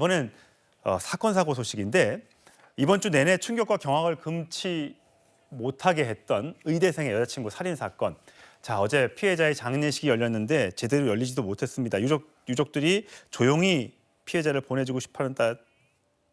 이번엔 사건 사고 소식인데 이번 주 내내 충격과 경악을 금치 못하게 했던 의대생의 여자친구 살인 사건. 자, 어제 피해자의 장례식이 열렸는데 제대로 열리지도 못했습니다. 유족들이 조용히 피해자를 보내주고 싶어하는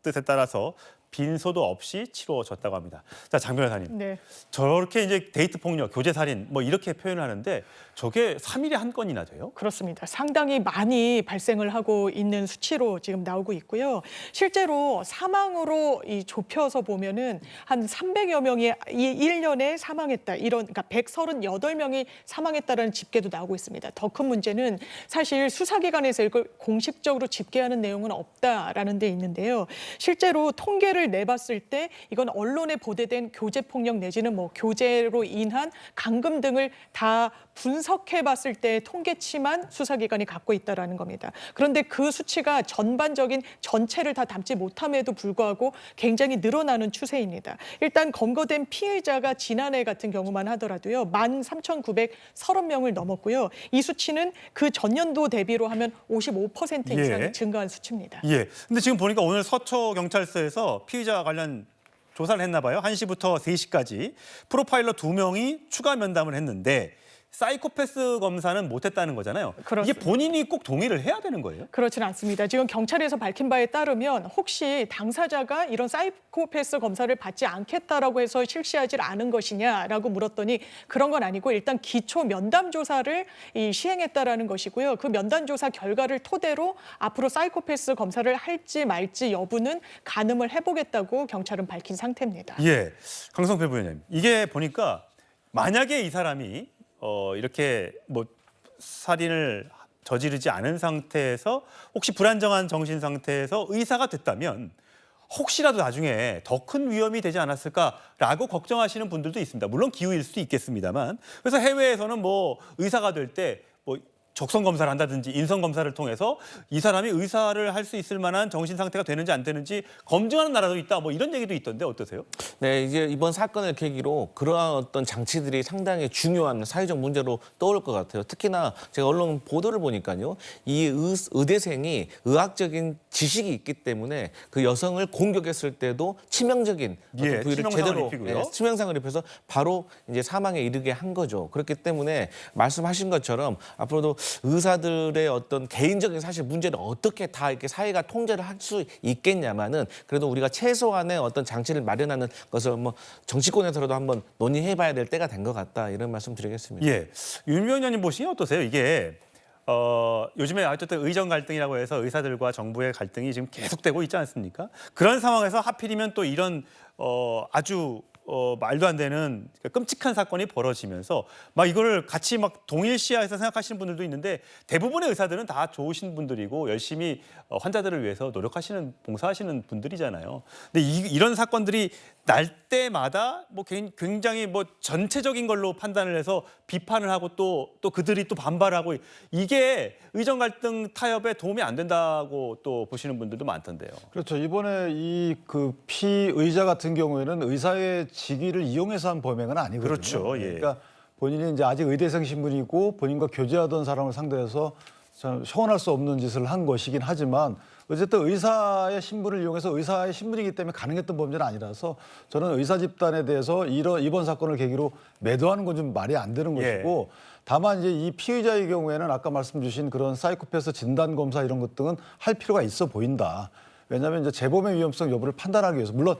뜻에 따라서 빈소도 없이 치러졌다고 합니다. 자, 장 변호사님. 네. 저렇게 이제 데이트 폭력, 교제 살인 뭐 이렇게 표현을 하는데 저게 3일에 한 건이나 돼요? 그렇습니다. 상당히 많이 발생을 하고 있는 수치로 지금 나오고 있고요. 실제로 사망으로 좁혀서 보면은 한 300여 명이 1년에 사망했다. 그러니까 138명이 사망했다라는 집계도 나오고 있습니다. 더 큰 문제는 사실 수사기관에서 이걸 공식적으로 집계하는 내용은 없다라는 데 있는데요. 실제로 통계를 내봤을 때 이건 언론에 보도된 교제 폭력 내지는 뭐 교제로 인한 감금 등을 다 분석해봤을 때 통계치만 수사기관이 갖고 있다라는 겁니다. 그런데 그 수치가 전반적인 전체를 다 담지 못함에도 불구하고 굉장히 늘어나는 추세입니다. 일단 검거된 피해자가 지난해 같은 경우만 하더라도요. 13,930명을 넘었고요. 이 수치는 그 전년도 대비로 하면 55% 이상이 증가한 수치입니다. 예. 근데 지금 보니까 오늘 서초경찰서에서 피의자 관련 조사를 했나 봐요. 1시부터 3시까지 프로파일러 2명이 추가 면담을 했는데 사이코패스 검사는 못했다는 거잖아요. 그렇습니다. 이게 본인이 꼭 동의를 해야 되는 거예요? 그렇지는 않습니다. 지금 경찰에서 밝힌 바에 따르면 혹시 당사자가 이런 사이코패스 검사를 받지 않겠다라고 해서 실시하지 않은 것이냐라고 물었더니 그런 건 아니고 일단 기초 면담 조사를 시행했다라는 것이고요. 그 면담 조사 결과를 토대로 앞으로 사이코패스 검사를 할지 말지 여부는 가늠을 해보겠다고 경찰은 밝힌 상태입니다. 예, 강성필 부위원님. 이게 보니까 만약에 이 사람이 이렇게 뭐 살인을 저지르지 않은 상태에서 혹시 불안정한 정신 상태에서 의사가 됐다면 혹시라도 나중에 더 큰 위험이 되지 않았을까라고 걱정하시는 분들도 있습니다. 물론 기우일 수도 있겠습니다만. 그래서 해외에서는 뭐 의사가 될 때 뭐 적성 검사를 한다든지 인성 검사를 통해서 이 사람이 의사를 할 수 있을 만한 정신 상태가 되는지 안 되는지 검증하는 나라도 있다. 뭐 이런 얘기도 있던데 어떠세요? 네, 이제 이번 사건을 계기로 그러한 어떤 장치들이 상당히 중요한 사회적 문제로 떠올 것 같아요. 특히나 제가 언론 보도를 보니까요, 이 의대생이 의학적인 지식이 있기 때문에 그 여성을 공격했을 때도 치명적인 어떤 부위를 제대로 치명상을 입혀서 바로 이제 사망에 이르게 한 거죠. 그렇기 때문에 말씀하신 것처럼 앞으로도 의사들의 어떤 개인적인 사실 문제를 어떻게 다 이렇게 사회가 통제를 할 수 있겠냐마는 그래도 우리가 최소한의 어떤 장치를 마련하는 것을 뭐 정치권에서라도 한번 논의해봐야 될 때가 된 것 같다 이런 말씀 드리겠습니다. 예, 윤 위원장님 보시기 어떠세요? 이게 요즘에 어쨌든 의정 갈등이라고 해서 의사들과 정부의 갈등이 지금 계속되고 있지 않습니까? 그런 상황에서 하필이면 또 이런 아주 말도 안 되는 끔찍한 사건이 벌어지면서 막 이거를 같이 막 동일시해서 생각하시는 분들도 있는데 대부분의 의사들은 다 좋으신 분들이고 열심히 환자들을 위해서 노력하시는 봉사하시는 분들이잖아요. 근데 이런 사건들이 날 때마다 뭐 굉장히 뭐 전체적인 걸로 판단을 해서 비판을 하고 또 그들이 또 반발하고 이게 의정 갈등 타협에 도움이 안 된다고 또 보시는 분들도 많던데요. 그렇죠. 이번에 이 그 피의자 같은 경우에는 의사의 직위를 이용해서 한 범행은 아니거든요. 그렇죠. 예. 그러니까 본인이 이제 아직 의대생 신분이고 본인과 교제하던 사람을 상대해서 참 서운할 수 없는 짓을 한 것이긴 하지만 어쨌든 의사의 신분을 이용해서 의사의 신분이기 때문에 가능했던 범죄는 아니라서 저는 의사 집단에 대해서 이번 사건을 계기로 매도하는 건 좀 말이 안 되는 것이고 다만 이제 이 피의자의 경우에는 아까 말씀 주신 그런 사이코패스 진단 검사 이런 것 등은 할 필요가 있어 보인다. 왜냐하면 이제 재범의 위험성 여부를 판단하기 위해서 물론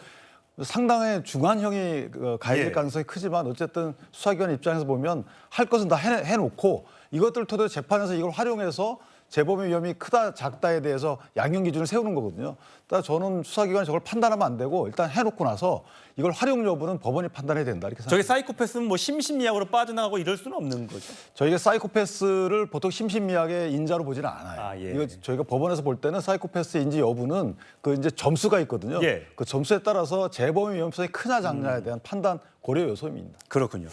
상당히 중한형이 가해질 가능성이 크지만 어쨌든 수사기관 입장에서 보면 할 것은 다 해놓고 이것들 토대로 재판에서 이걸 활용해서 재범의 위험이 크다 작다에 대해서 양형 기준을 세우는 거거든요. 그러니까 저는 수사기관이 저걸 판단하면 안 되고 일단 해놓고 나서 이걸 활용 여부는 법원이 판단해야 된다 이렇게 생각합니다. 저게 사이코패스는 뭐 심신미약으로 빠져나가고 이럴 수는 없는 거죠. 저희가 사이코패스를 보통 심신미약의 인자로 보지는 않아요. 이거 저희가 법원에서 볼 때는 사이코패스인지 여부는 그 이제 점수가 있거든요. 그 점수에 따라서 재범의 위험성이 크냐 작냐에 대한 판단 고려 요소입니다. 그렇군요.